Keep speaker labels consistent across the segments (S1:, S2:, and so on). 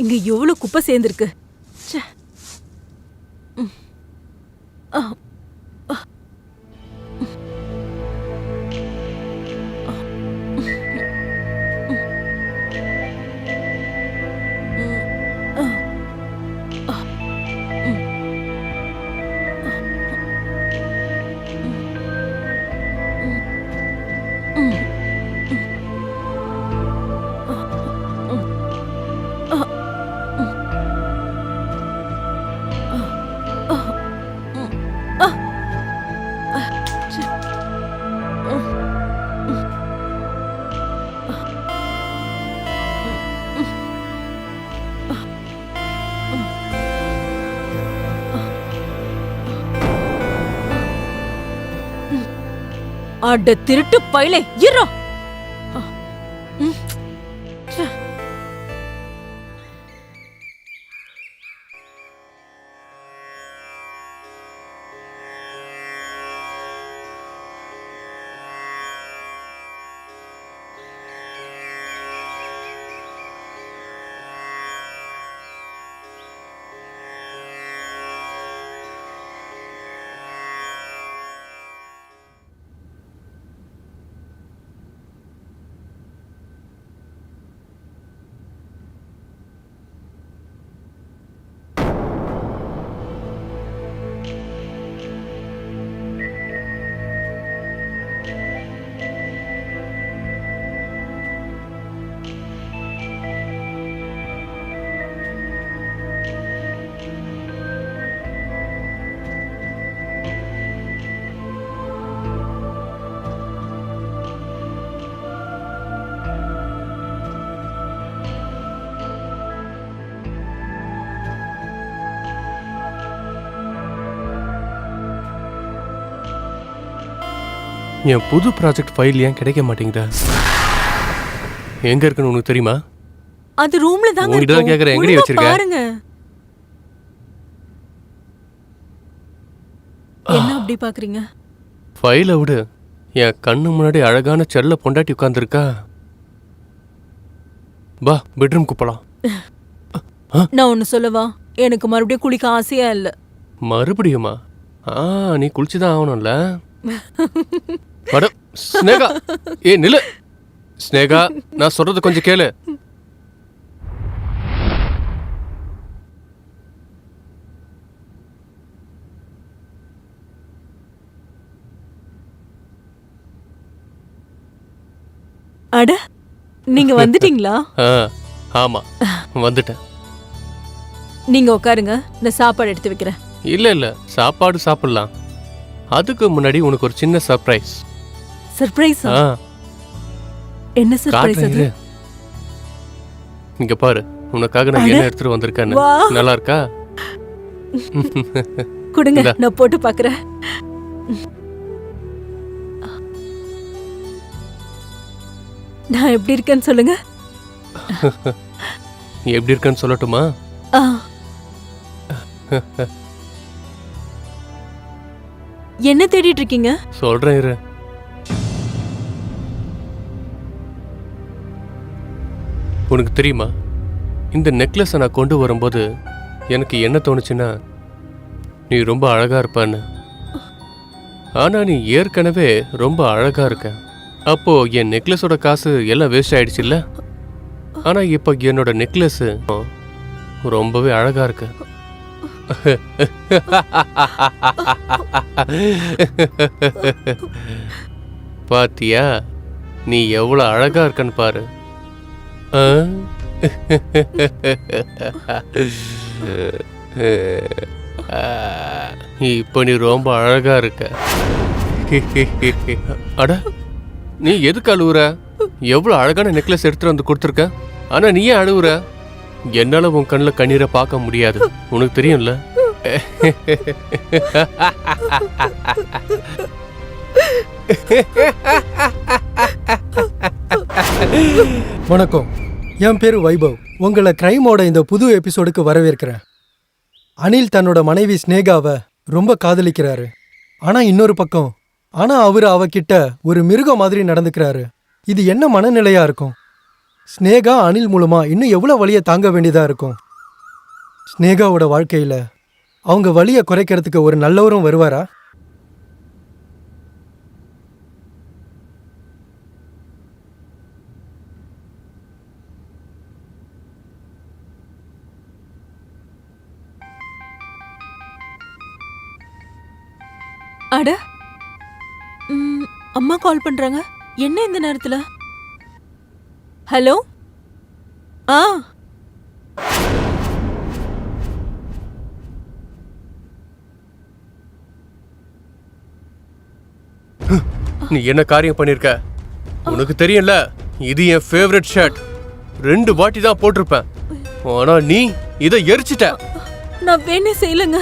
S1: இங்க எவ்வளவு குப்பை சேர்ந்திருக்கு. அட திருட்டு பையலே, இறா.
S2: என் புது ப்ராஜெக்ட் ஃபைல் ஏன் கிடைக்க மாட்டேங்குதா? எங்க இருக்குன்னு உனக்கு தெரியுமா?
S1: அது ரூம்ல தாங்க
S2: உன்கிட்ட தான் கேக்குறேன், எங்கடி வச்சிருக்க?
S1: பாருங்க. என்ன அப்படி பாக்குறீங்க?
S2: ஃபைலை விடு, என் கண்ணு முன்னாடி அழகான செல்ல பொண்டாட்டி உட்கார்ந்துருக்கா. வா, பெட்ரூம்க்கு போலாம்.
S1: நான் ஒன்னு சொல்லவா? எனக்கு மறுபடியும் குளிக்க ஆசையா இல்ல.
S2: மறுபடியுமா? நீ குளிச்சுதான் ஆகணும்ல. ஸ்னேகா, நில்லு. ஸ்னேகா, நான் சொல்றது கொஞ்சம் கேளு.
S1: அட, நீங்க வந்துட்டீங்களா?
S2: ஆமா, வந்துட்டேன்.
S1: நீங்க உட்காருங்க, நான் சாப்பாடு எடுத்து வைக்கிறேன்.
S2: இல்ல, சாப்பாடு சாப்பிடலாம். அதுக்கு முன்னாடி உனக்கு ஒரு சின்ன சர்ப்ரைஸ்.
S1: சர்ப்ரைஸா? என்ன சர்ப்ரைஸ் அது?
S2: இங்க பாரு, உனக்காக நான் என்ன எடுத்துட்டு வந்திருக்கேன்னு. நல்லா இருக்கா?
S1: கொடுங்க, நான் போட்டு பார்க்கறேன். நான் எப்படி இருக்கேன்னு சொல்லுங்க.
S2: எப்படி இருக்கேன்னு சொல்லட்டுமா?
S1: என்ன தேடிட்டு இருக்கீங்க?
S2: சொல்றேன் இரு. உனக்கு தெரியுமா, இந்த நெக்லஸை நான் கொண்டு வரும்போது எனக்கு என்ன தோணுச்சுன்னா, நீ ரொம்ப அழகா இருப்பான்னு. ஆனா நீ ஏற்கனவே ரொம்ப அழகா இருக்க. அப்போ என் நெக்லஸோட காசு எல்லாம் வேஸ்ட் ஆயிடுச்சு இல்ல? ஆனா இப்போ என்னோட நெக்லஸ் ரொம்பவே அழகா இருக்கு. பாத்தியா, நீ எவ்வளவு அழகா இருக்கன்னு பாரு. இப்ப நீ ரொம்ப அழகா இருக்க. அட, நீ எதுக்கு அழுவுற? எவ்வளவு அழகான நெக்லஸ் எடுத்துட்டு வந்து கொடுத்துருக்க. ஆனா நீ ஏன் அழுவுற? என்னால உன் கண்ணுல கண்ணீரை பார்க்க முடியாது, உனக்கு தெரியும்ல.
S3: வணக்கம், என் பேரு வைபவ். உங்களை கிரைமோட இந்த புது எபிசோடுக்கு வரவேற்கிறேன். அனில் தன்னோட மனைவி ஸ்னேகாவை ரொம்ப காதலிக்கிறாரு. ஆனா இன்னொரு பக்கம் அவரு அவகிட்ட ஒரு மிருகம் மாதிரி நடந்துக்கிறாரு. இது என்ன மனநிலையா இருக்கும்? ஸ்னேகா அனில் மூலமா இன்னும் எவ்வளவு வலியை தாங்க வேண்டியதா இருக்கும். ஸ்னேகாவோட வாழ்க்கையில அவங்க வலியை குறைக்கிறதுக்கு ஒரு நல்லவரும் வருவாரா?
S1: அட அம்மா கால் பண்றாங்க. என்ன இந்த நேரத்துல? ஹலோ. ஆ
S2: நீ என்ன காரியம் பண்ணிருக்க? உனக்கு தெரியல, இது என் ஃபேவரட் ஷர்ட். 2 வாட்டி தான் போட்டிருப்பேன். ஆனா நீ இதை எரிச்சிட்ட.
S1: நான் வேணே செய்யலங்க.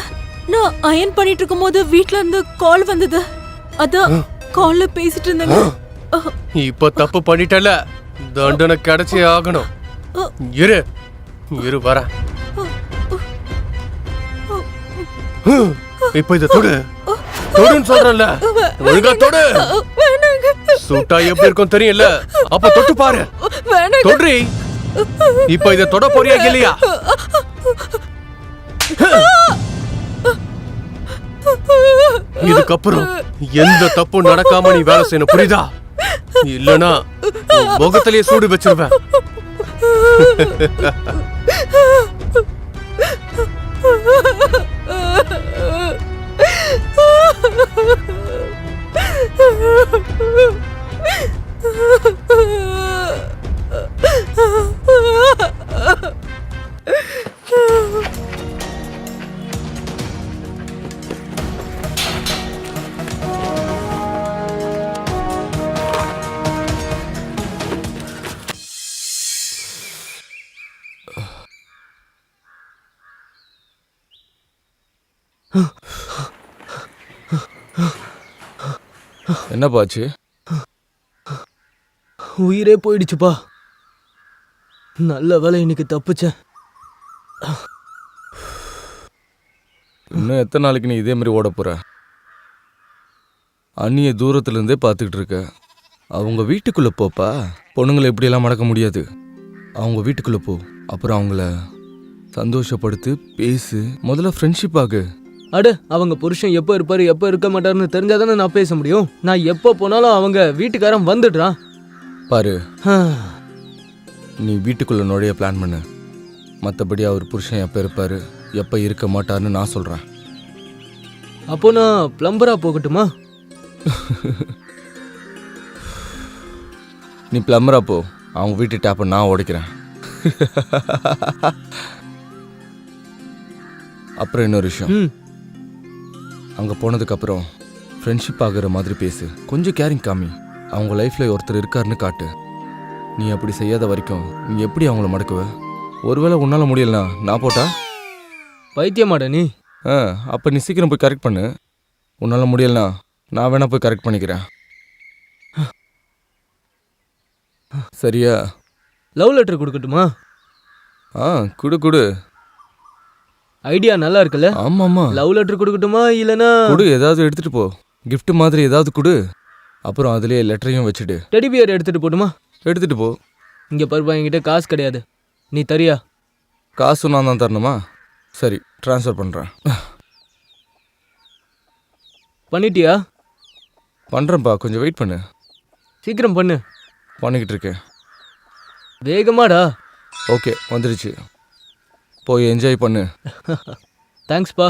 S1: நான் அயன் பண்ணிட்டு இருக்கும்போது வீட்ல இருந்து கால் வந்தது. அதான் கால்ல பேசிட்டு இருந்தேங்க.
S2: இப்ப தப்பு பண்ணிட்டல, தண்டனை கிடைச்சே ஆகணும். இரு இரு வர. இப்ப இத தொடு, தொடுன்னு சொல்றேன்ல, ஒழுங்கா தொடு. சூட்டா எப்படி இருக்கும் தெரியல, அப்ப தொட்டு பாரு. தொடுறி. இப்ப இத தொட போறியா இல்லையா? இதுக்கப்புறம் எந்த தப்பும் நடக்காம நீ வேலை செய்யணும், புரியுதா? இல்லனா முகத்திலேயே சூடு வச்சிருவேன்.
S4: என்னப்பா ஆச்சு?
S5: உயிரே போயிடுச்சுப்பா. நல்ல வேலை இன்னைக்கு தப்பிச்சேன்.
S4: இன்னும் எத்தனை நாளைக்கு நீ இதே மாதிரி ஓட போற? அண்ணியை தூரத்துல இருந்தே பார்த்துக்கிட்டு இருக்க. அவங்க வீட்டுக்குள்ள போப்பா. பொண்ணுங்களை எப்படியெல்லாம் மடக்க முடியாது. அவங்க வீட்டுக்குள்ள போ. அப்புறம் அவங்கள சந்தோஷப்படுத்து, பேசு. முதல்ல ஃப்ரெண்ட்ஷிப் ஆகு.
S5: அட, அவங்க புருஷன் எப்போ இருப்பாரு எப்போ இருக்க மாட்டாருன்னு தெரிஞ்சாதானே நான் பேச முடியும். நான் எப்போ போனாலும் அவங்க வீட்டுக்காரன் வந்துடுறான்.
S4: பாரு, நீ வீட்டுக்குள்ள நுழைய பிளான் பண்ணு. மற்றபடி அவர் புருஷன் எப்போ இருப்பாரு எப்போ இருக்க மாட்டாருன்னு நான் சொல்கிறேன்.
S5: அப்போ நான் பிளம்பரா போகட்டுமா?
S4: நீ பிளம்பரா போ. அவங்க வீட்டு டேப்பை நான் உடைக்கிறேன். அப்புறம் இன்னொரு விஷயம், அங்கே போனதுக்கப்புறம் ஃப்ரெண்ட்ஷிப் ஆகிற மாதிரி பேசு. கொஞ்சம் கேரிங் காமி. அவங்க லைஃப்பில் ஒருத்தர் இருக்காருன்னு காட்டு. நீ அப்படி செய்யாத வரைக்கும் நீ எப்படி அவங்கள மடக்குவ? ஒருவேளை உன்னால் முடியலனா நான் போட்டா?
S5: பைத்தியமாடா நீ?
S4: அப்போ நீ சீக்கிரம் போய் கரெக்ட் பண்ணு. உன்னால் முடியலனா நான் வேணா போய் கரெக்ட் பண்ணிக்கிறேன். சரியா?
S5: லவ் லெட்டர் கொடுக்கட்டுமா?
S4: குடு குடு.
S5: ஐடியா நல்லா இருக்குல்ல?
S4: ஆமாம்மா.
S5: லவ் லெட்டர் கொடுக்கட்டுமா இல்லனா?
S4: குடு, ஏதாவது எடுத்துட்டு போ. கிஃப்ட் மாதிரி ஏதாவது குடு. அப்புறம் அதுலயே லெட்டரையும் வச்சுடு.
S5: டெடி பியர் எடுத்துட்டு போட்டுமா?
S4: எடுத்துட்டு போ.
S5: இங்க பருப்பா, என்கிட்ட காசு கிடையாது. நீ தரியா?
S4: காசு நான் தான் தரணுமா? சரி, ட்ரான்ஸ்ஃபர் பண்ணுறேன்.
S5: பண்ணிட்டியா?
S4: பண்ணுறேன்ப்பா, கொஞ்சம் வெயிட் பண்ணு.
S5: சீக்கிரம் பண்ணு.
S4: பண்ணிக்கிட்டு இருக்கேன்.
S5: வேகமாடா.
S4: ஓகே, வந்துருச்சு. போய் என்ஜாய் பண்ணு.
S5: தேங்க்ஸ்ப்பா.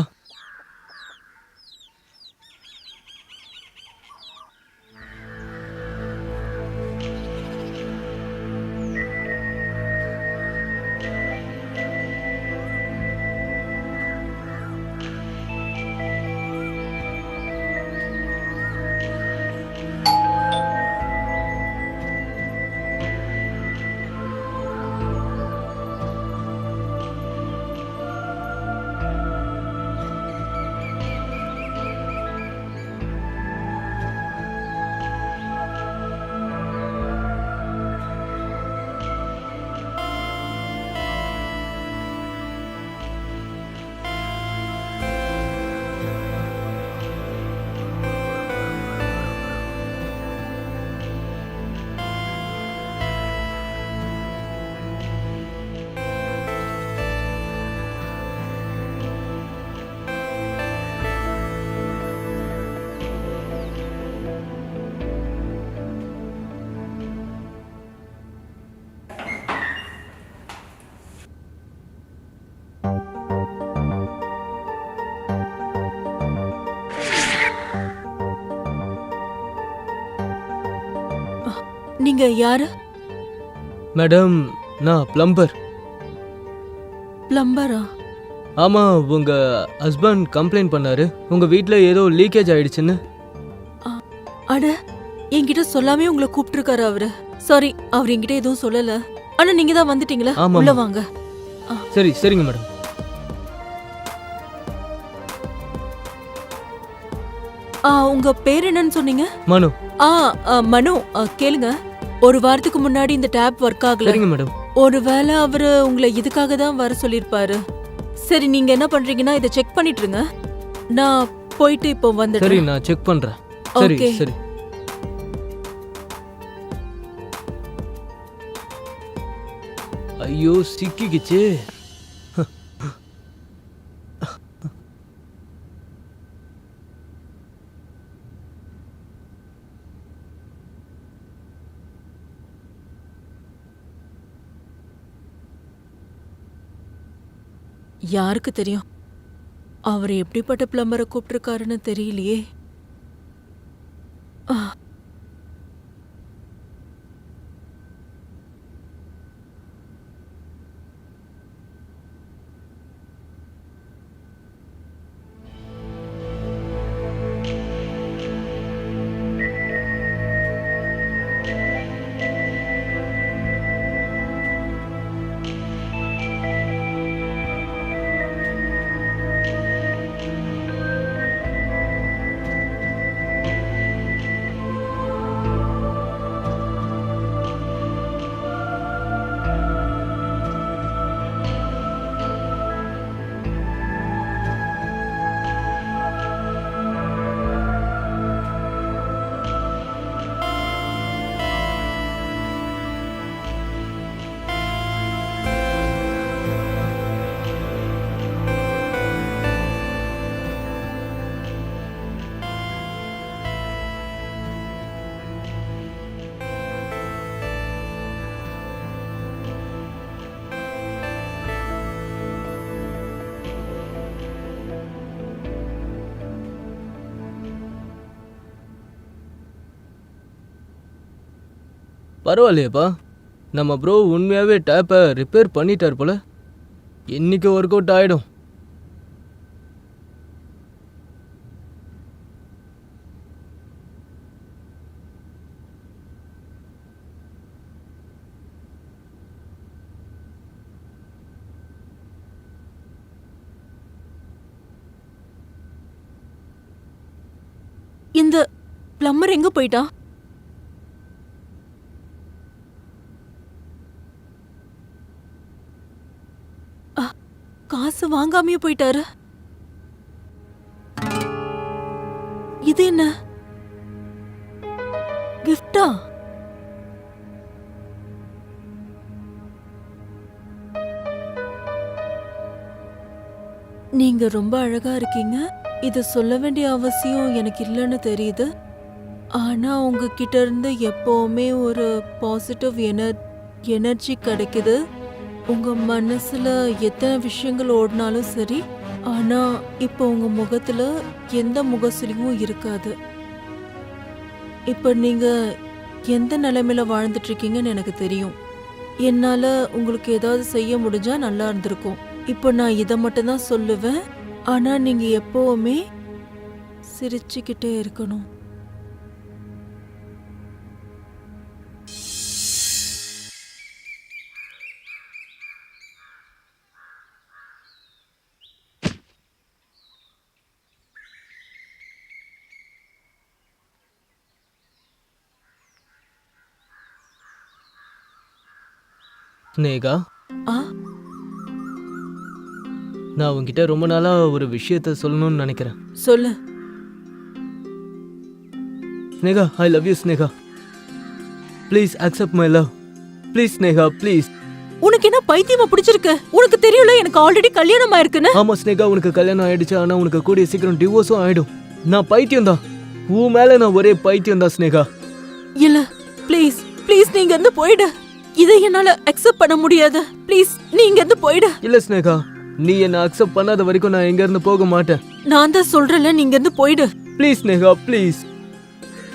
S1: நீங்க யாரு?
S5: மேடம், நான் பிளம்பர்.
S1: பிளம்பரா?
S5: ஆமா, உங்க ஹஸ்பண்ட் கம்ப்ளைண்ட் பண்ணாரு உங்க வீட்ல ஏதோ லீக்கேஜ் ஆயிடுச்சுன்னு.
S1: அட, என்கிட்ட சொல்லாமே உங்களை கூப்பிட்டுருக்காரு அவரு. சாரி, அவர் என்கிட்ட எதுவும் சொல்லல. ஆனா நீங்க தான் வந்துட்டீங்களா?
S5: ஆமா.
S1: உள்ள வாங்க.
S5: சரி, சரிங்க மேடம்.
S1: உங்க பேர் என்னன்னு சொன்னீங்க?
S5: மனு.
S1: மனு, கேளுங்க. ஒரு வாரத்துக்கு முன்னாடி இந்த டேப் ஒர்க் ஆகல.
S5: சரிங்க மேடம்.
S1: ஒருவேளை அவரு உங்களை இதுக்காக தான் வர சொல்லிருப்பாரு. சரி, நீங்க என்ன பண்றீங்கன்னா இதை செக் பண்ணிட்டு இருங்க. நான் போயிட்டு இப்போ
S5: சரி,
S1: வந்துடுறேன்.
S5: நான் செக் பண்றேன். சரி,
S1: Okay.
S5: சரி. ஐயோ, சிக்கிக்கிச்சு.
S1: யாருக்கு தெரியும் அவர் எப்படிப்பட்ட பிளம்பரை கூப்பிட்டுருக்காருன்னு தெரியலையே. ஆ,
S5: பரவாயில்லையப்பா, நம்ம ப்ரோ உண்மையாவே டேப்பை ரிப்பேர் பண்ணிட்டார் போல. இன்னைக்கு ஒர்க் அவுட் ஆயிடும்.
S1: இந்த பிளம்பர் எங்க போயிட்டா? காசு வாங்காமையே போயிட்டாரு. இது என்ன கிஃப்டா? நீங்க ரொம்ப அழகா இருக்கீங்க. இத சொல்ல வேண்டிய அவசியம் எனக்கு இல்லைன்னு தெரியுது. ஆனா உங்ககிட்ட இருந்து எப்பவுமே ஒரு பாசிட்டிவ் எனர்ஜி கிடைக்குது. உங்க மனசுல எத்தனை விஷயங்கள் ஓடினாலும் சரி, ஆனா இப்போ உங்க முகத்துல எந்த முகசுலியும் இருக்காது. இப்ப நீங்க எந்த நிலைமையில வாழ்ந்துட்டு இருக்கீங்கன்னு எனக்கு தெரியும். என்னால உங்களுக்கு ஏதாவது செய்ய முடிஞ்சா நல்லா இருந்திருக்கும். இப்போ நான் இதை மட்டும் தான் சொல்லுவேன். ஆனா நீங்க எப்பவுமே சிரிச்சுக்கிட்டே இருக்கணும்.
S5: ஸ்னேகா,
S1: ஆ,
S5: நான் உன்கிட்ட ரொம்ப நாளா ஒரு விஷயத்த சொல்லணும்னு நினைக்கிறேன்.
S1: சொல்லு.
S5: Sneha, I love you Sneha. Please accept my love. Please Sneha, please.
S1: உனக்கு என்ன பைத்தியமா பிடிச்சிருக்கு? உனக்கு தெரியல எனக்கு ஆல்ரெடி கல்யாணம் ஆயிருக்குன்னு.
S5: ஆமா ஸ்னேகா, உனக்கு கல்யாணம் ஆயிடுச்சு. ஆனா உனக்கு கூடிய சீக்கிரம் டிவோர்ஸும் ஆயிடும். நான் பைத்தியம் தான். உன் மேல நான் ஒரே பைத்தியம் தான் ஸ்னேகா.
S1: இல்ல, ப்ளீஸ் ப்ளீஸ் நீங்க இருந்து போயிடு. இதை என்னால அக்செப்ட் பண்ண முடியாது. ப்ளீஸ் நீங்க இருந்து போயிடு.
S5: இல்ல ஸ்னேகா, நீ என்ன அக்செப்ட் பண்ணாத வரைக்கும் நான் எங்க இருந்து போக மாட்டேன்.
S1: நான் தான் சொல்றேன்ல, நீங்க இருந்து போயிடு.
S5: Please Sneha, please.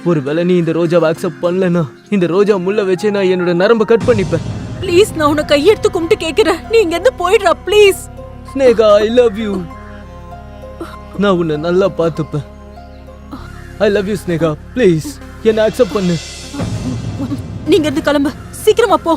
S5: ஒருவேளை நீ இந்த ரோஜாவை அக்செப்ட் பண்ணலன்னா இந்த ரோஜா முள்ள வச்சே நான் என்னோட நரம்ப கட் பண்ணிப்பேன்.
S1: ப்ளீஸ், நான் உன்னை கையெடுத்து கும்பிட்டு கேக்குறேன், நீ இங்க இருந்து போயிடுறா please.
S5: Sneha, I love you. நான் உன்னை நல்லா பார்த்துப்பேன். I love you Sneha, please என்ன அக்செப்ட் பண்ணு.
S1: நீங்க இருந்து கிளம்பு, சீக்கிரமா போ.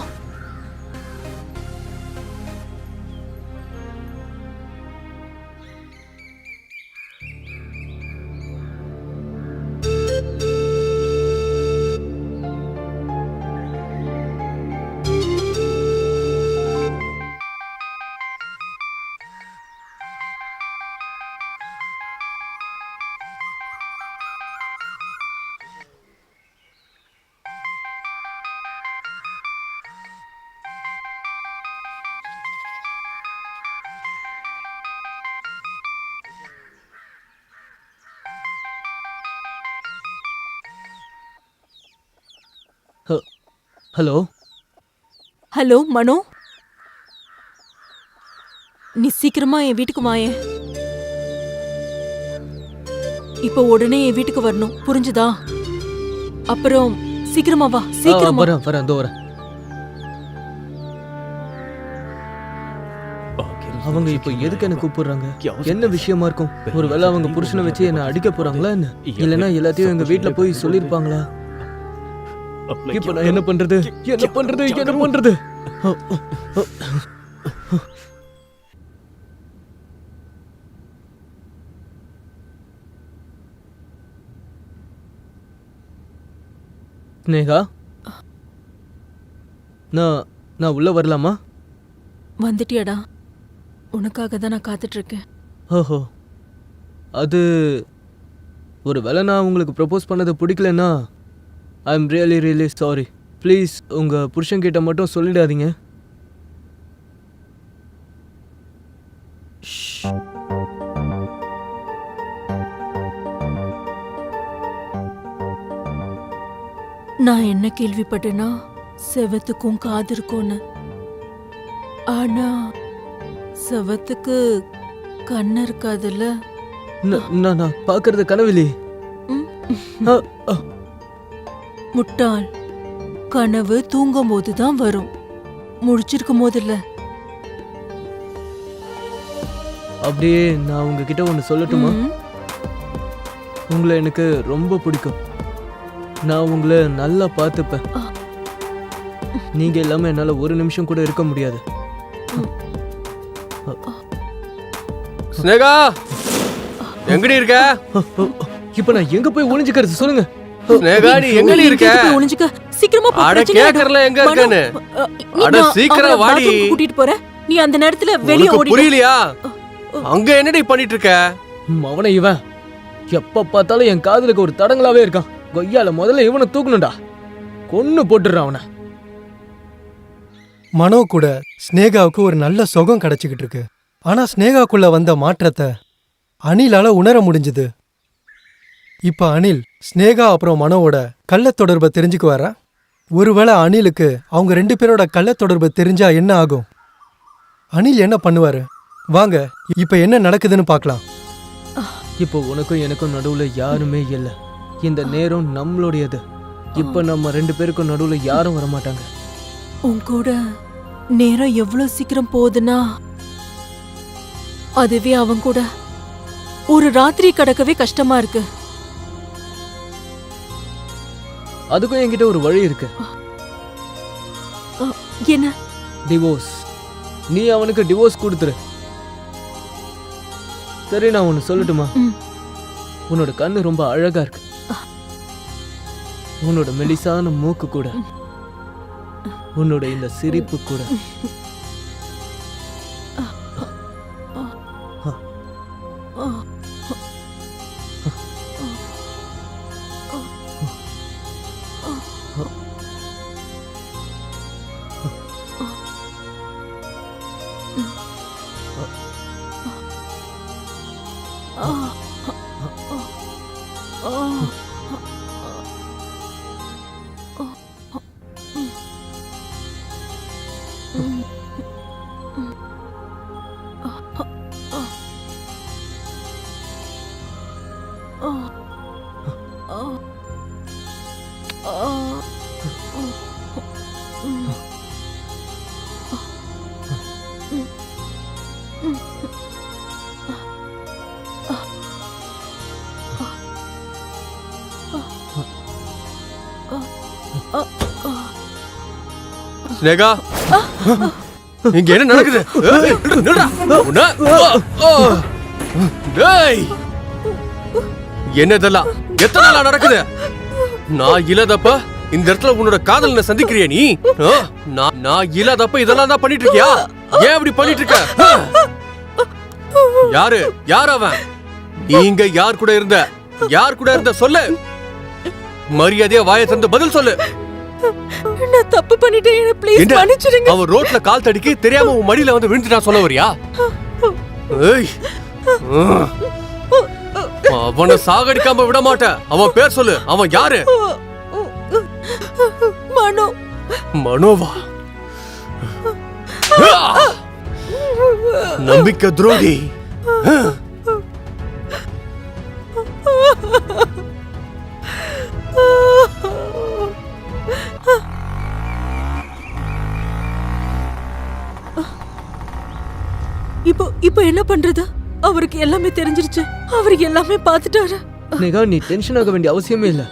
S5: ஹலோ
S1: ஹலோ மனோ, நீ சீக்கிரமா என் வீட்டுக்கு வாயேன். இப்போ உடனே என் வீட்டுக்கு வரணும், புரிஞ்சுதா? அப்புறம் சீக்கிரமா வா, சீக்கிரமா.
S5: வரேன் வரேன், அதோ வரேன். அவங்க இப்போ எதுக்கு என்ன கூப்பிடுறாங்க? என்ன விஷயமா இருக்கும்? ஒருவேளை அவங்க புருஷனை வச்சு என்ன அடிக்க போறாங்களா என்ன? இல்லைன்னா எல்லாத்தையும் எங்க வீட்டுல போய் சொல்லிருப்பாங்களா? இப்ப நான் என்ன பண்றது? என்ன பண்றது? என்ன பண்றது? ஸ்னேகா, நான் உள்ள வரலாமா?
S1: வந்துட்டியாடா? உனக்காக தான் நான் காத்துட்டு இருக்கேன்.
S5: ஓஹோ, அது ஒருவேளை நான் உங்களுக்கு ப்ரப்போஸ் பண்ணது பிடிக்கலன்னா I am really really sorry. Please உங்க புருஷன் கிட்ட மட்டும் சொல்லிடாதீங்க.
S1: நான் என்ன கேள்விப்பட்டேன்னா செவத்துக்கும் காது இருக்கும்னு. ஆனா செவத்துக்கு கண்ணு இருக்காதுல்ல.
S5: நான் பார்க்கறது கனவிலே.
S1: முட்டாள், கனவு தூங்கும் போதுதான் வரும், முழிச்சிருக்கும் போது இல்ல.
S5: அப்படியே நான் உங்ககிட்ட ஒன்று சொல்லட்டுமா? உங்களை எனக்கு ரொம்ப பிடிக்கும். நான் உங்களை நல்லா பார்த்துப்பேன். நீங்க இல்லாம என்னால ஒரு நிமிஷம் கூட இருக்க முடியாது.
S2: ஸ்னேகா, எங்கடி இருக்க?
S5: இப்ப நான் எங்க போய் ஒளிஞ்சுக்கிறது சொல்லுங்க.
S2: ஸ்னேகா, நீ எங்கடி இருக்க?
S1: போய் ஒளிஞ்சுக்க, சீக்கிரமா போ.
S2: அட
S1: பிரச்சனை ஆயிடும்.
S2: கேக்கறல எங்க இருக்கன்னு?
S1: நீ
S2: அட சீக்கிரம்
S1: அவனை
S2: வாடி.
S1: bathroom கூட்டிட்டு போற, நீ அந்த நேரத்துல வெளிய
S2: உனக்கு
S1: ஓடிடு.
S2: புரியலையா? அங்க என்னடி பண்ணிட்டு இருக்க?
S5: அவனை இவன் எப்ப பார்த்தாலும் என் காதுலுக்கு ஒரு தடங்களாவே இருக்கான். கொய்யால முதல்ல இவனை தூக்கணும்டா, கொன்னு போட்டுறான் அவனை.
S3: மனோ கூட ஸ்னேகாவுக்கு ஒரு நல்ல சுகம் கிடைச்சிக்கிட்டு இருக்கு. ஆனா ஸ்னேகாக்குள்ள வந்த மாற்றத்தை அனிலால உணர முடிஞ்சுது. இப்ப அனில் ஸ்னேகா அப்புறம் மனோவோட கள்ளத் தொடர்பை தெரிஞ்சுக்குவாரா? ஒருவேளை அனிலுக்கு அவங்க 2 பேரோட கள்ளத் தொடர்பு தெரிஞ்சா என்ன ஆகும்? அனில் என்ன பண்ணுவாரு? வாங்க இப்ப என்ன நடக்குதுன்னு பார்க்கலாம்.
S5: இப்போ உனக்கும் எனக்கும் நடுவுல யாருமே இல்ல. இந்த நேரம் நம்மளுடையது. இப்ப நம்ம 2 பேருக்கும் நடுவுல யாரும் வரமாட்டாங்க.
S1: உன் கூட நேரம் எவ்வளவு சீக்கிரம் போகுதுன்னா அதுவே அவன் கூட ஒரு ராத்திரி கடக்கவே கஷ்டமா இருக்கு.
S5: அதுக்கும் என்கிட்ட ஒரு வழி இருக்கு.
S1: என்ன?
S5: டிவோர்ஸ். நீ அவனுக்கு டிவோர்ஸ் கொடுத்துரு. சரி, நான் ஒன்னு சொல்லட்டுமா? உன்னோட கண்ணு ரொம்ப அழகா இருக்கு. உன்னோட மெலிசான மூக்கு கூட, உன்னோட இந்த சிரிப்பு கூட.
S2: ஸ்னேகா, இங்க என்ன நடக்குது? ஏய், நில்றா. உன்னை, டேய், என்ன இதெல்லாம்? எத்தனை நாளா நடக்குது? நான் இல்லாதப்ப இந்த இடத்துல உன்னோட காதலனை சந்திக்கிறியா நீ? நான் இல்லாதப்ப இதெல்லாம் தான் பண்ணிட்டு இருக்கியா? ஏன் அப்படி பண்ணிட்டு இருக்க? யாரு அவன்? நீங்க யார் கூட இருந்த சொல்லு. மரியாதையா வாயை திறந்து பதில் சொல்லு.
S1: நான் தப்பு பண்ணிட்டேன், ப்ளீஸ் மன்னிச்சிடுங்க.
S2: அவன் ரோட்ல கால் தடிக்கி தெரியாம உன் மடியில வந்து விழுந்துட்டான் சொல்ல வரியா? ஏய், அவனை சாகடிக்காம விட மாட்டேன். அவன் பேர் சொல்லு. அவன் யாரு?
S1: மனோ.
S2: மனோவா? நம்பிக்கை துரோகி.
S1: இப்போ என்ன பண்றது? அவருக்கு எல்லாமே தெரிஞ்சிருச்சு. அவருக்கு எல்லாமே பார்த்துட்டாரு.
S5: ஸ்னேகா, நீ டென்ஷன் ஆக வேண்டிய அவசியமே இல்ல.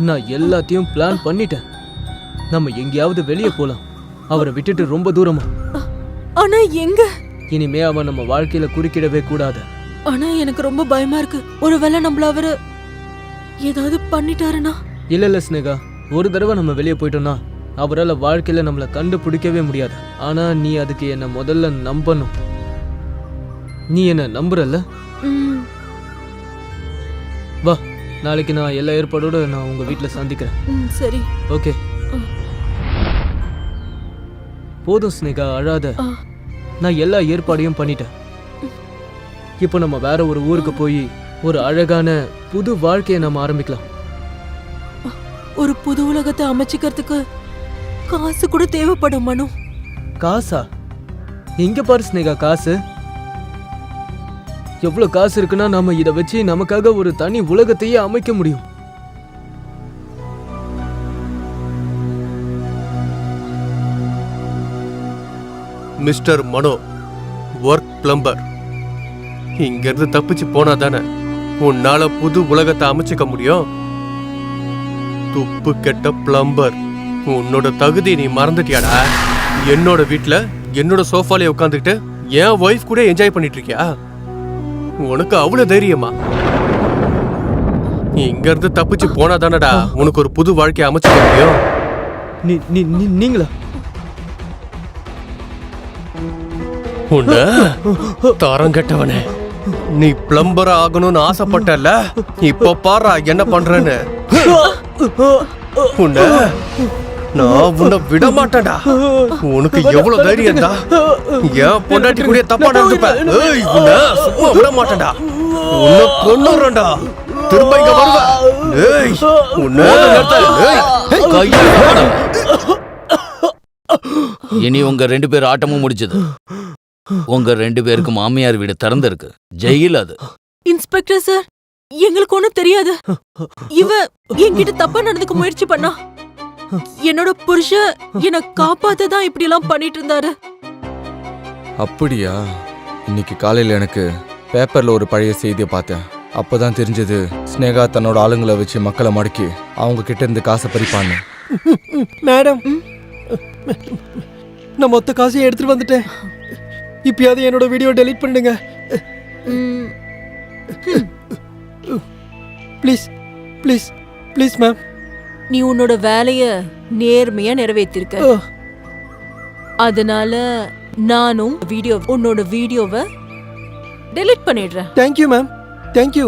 S5: நான் எல்லாத்தையும் பிளான் பண்ணிட்டேன். நம்ம எங்கேயாவது வெளியே போலாம், அவரை விட்டுட்டு ரொம்ப தூரமா.
S1: ஆனா எங்க?
S5: இனிமே அவன் நம்ம வாழ்க்கையில குறுக்கிடவே கூடாது.
S1: ஆனா எனக்கு ரொம்ப பயமா இருக்கு. ஒருவேளை நம்மள அவரு ஏதாவது பண்ணிட்டாருனா?
S5: இல்ல ஸ்னேகா, ஒரு தடவை நம்ம வெளியே போயிட்டோம்னா அவரால் வாழ்க்கையில நம்மளை கண்டுபிடிக்கவே முடியாது. ஆனா நீ அதுக்கு என்ன முதல்ல நம்பணும். நீ என்ன நம்புறல்ல? வா, நாளைக்கு நான் எல்லா ஏற்பாடோட நான் உங்க வீட்டுல சந்திக்கிறேன்.
S1: சரி,
S5: ஓகே. போதும் ஸ்னேகா, அழாத. நான் எல்லா ஏற்பாடையும் பண்ணிட்டேன். இப்போ நம்ம வேற ஒரு ஊருக்கு போய் ஒரு அழகான புது வாழ்க்கையை நம்ம ஆரம்பிக்கலாம்.
S1: ஒரு புது உலகத்தை அமைச்சிக்கிறதுக்கு காசு கூட தேவைப்படும் மனு.
S5: காசா? எங்க பாரு ஸ்னேகா, காசு எவ்வளவு காசு இருக்குன்னா நாம இதை வச்சு நமக்காக ஒரு தனி உலகத்தையே அமைக்க முடியும்.
S2: மிஸ்டர் மனோ, ஒர்க் பிளம்பர், இங்க இருந்து தப்பிச்சு போனா தானே உன்னால புது உலகத்தை அமைச்சுக்க முடியும். துப்பு கெட்ட பிளம்பர், உன்னோட தகுதி நீ மறந்துட்டியாடா? என்னோட வீட்டுல என்னோட சோஃபாலே உட்காந்துக்கிட்டு என் ஒய்ஃப் கூட என்ஜாய் பண்ணிட்டு இருக்கியா? உனக்கு அவ்வளவு தைரியமா? இங்க இருந்து தப்பிச்சு போனா தானடா உனக்கு ஒரு புது வாழ்க்கையை அமைச்சுக்க முடியும்.
S5: நீங்களா?
S2: உன்ன தரங்கட்டவனே, நீ பிளம்பர் ஆகணும்னு ஆசைப்பட்டல, இப்ப பாரு என்ன பண்றேன்னு. உன்ன நான் உன்னை விட மாட்டேன்டா. உனக்கு எவ்வளவு தைரியம் தான்? ஏன் பொண்டாட்டி கூட தப்பா நடந்துப்ப? ஏய், உன்னை சும்மா விட மாட்டேன்டா. உன்னை கொன்னுறேன்டா. திரும்ப இங்க வருவ. ஏய், உன்னை கையில போடா.
S6: இனி உங்க 2 பேர் ஆட்டமும் முடிச்சது. உங்க 2 பேருக்கு மாமியார் வீடு திறந்திருக்கு. ஜெயில் அது.
S1: இன்ஸ்பெக்டர் சார், எங்களுக்கு ஒண்ணும் தெரியாது. இவ என்கிட்ட தப்பா நடந்துக்க முயற்சி பண்ணா. என்னோட புருஷன் என்ன காப்பாத்ததான் இப்படி எல்லாம் பண்ணிட்டு இருந்தாரு.
S4: அப்படியா? இன்னைக்கு காலையில் எனக்கு பேப்பர்ல ஒரு பழைய செய்தியை பார்த்தேன். அப்பதான் தெரிஞ்சது ஸ்னேகா தன்னோட ஆளுங்களை வச்சு மக்களை மடக்கி அவங்க கிட்ட இருந்து காசை பறிப்பான்னு.
S3: மேடம், நான் மொத்த காசையும் எடுத்துட்டு வந்துட்டேன். இப்பயாவது என்னோட வீடியோ டெலீட் பண்ணிடுங்க ப்ளீஸ். Please please ma'am.
S1: நீ உன்னோட வேலைய நேர்மையா நிறைவேற்றிருக்க. அதனால நானும் உன்னோட வீடியோவை டெலீட் பண்ணிடுறேன்.
S3: Thank you ma'am. Thank you.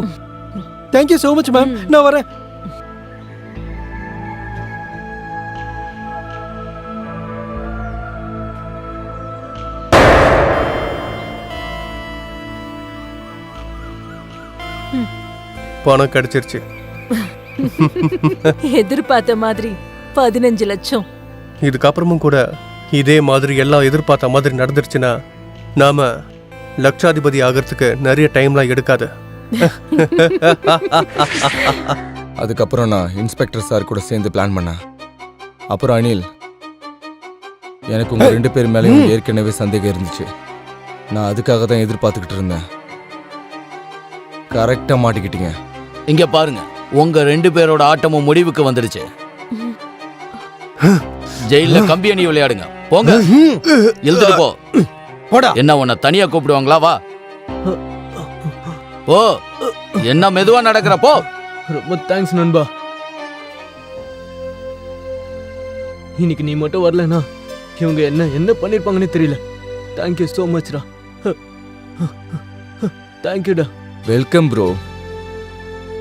S3: Thank you so much ma'am. நான் வரேன்.
S2: பணம் கிடைச்சிருச்சு.
S1: எதிர்பார்த்த மாதிரி 15 லட்சம்.
S2: இதுக்கப்புறமும் கூட இதே மாதிரி எல்லாம் எதிர்பார்த்த மாதிரி நடந்துருச்சுன்னா நாம லட்சாதிபதி ஆகிறதுக்கு நிறைய டைம்லாம் எடுக்காது.
S4: அதுக்கப்புறம் நான் இன்ஸ்பெக்டர் சார் கூட சேர்ந்து பிளான் பண்ணேன். அப்புறம் அனில், எனக்கு உங்க 2 பேர் மேலேயும் ஏற்கனவே சந்தேகம் இருந்துச்சு. நான் அதுக்காக தான் எதிர்பார்த்துக்கிட்டு இருந்தேன். கரெக்டா மாட்டிக்கிட்டீங்க.
S6: இங்க பாருங்க, உங்க 2 பேரோட ஆட்டமும் முடிவுக்கு வந்துருச்சு. ஜெயில கம்பி அணி விளையாடுங்க. போங்க, எழுதிட்டு போ.
S3: போடா.
S6: என்ன உன்னை தனியா கூப்பிடுவாங்களா? வா. ஓ, என்ன மெதுவா நடக்கிறப்போ.
S5: ரொம்ப தேங்க்ஸ் நண்பா. இன்னைக்கு நீ மட்டும் வரலனா இவங்க என்ன பண்ணிருப்பாங்கன்னு தெரியல. தேங்க்யூ ஸோ மச்டா. தேங்க்யூடா.
S4: Welcome bro.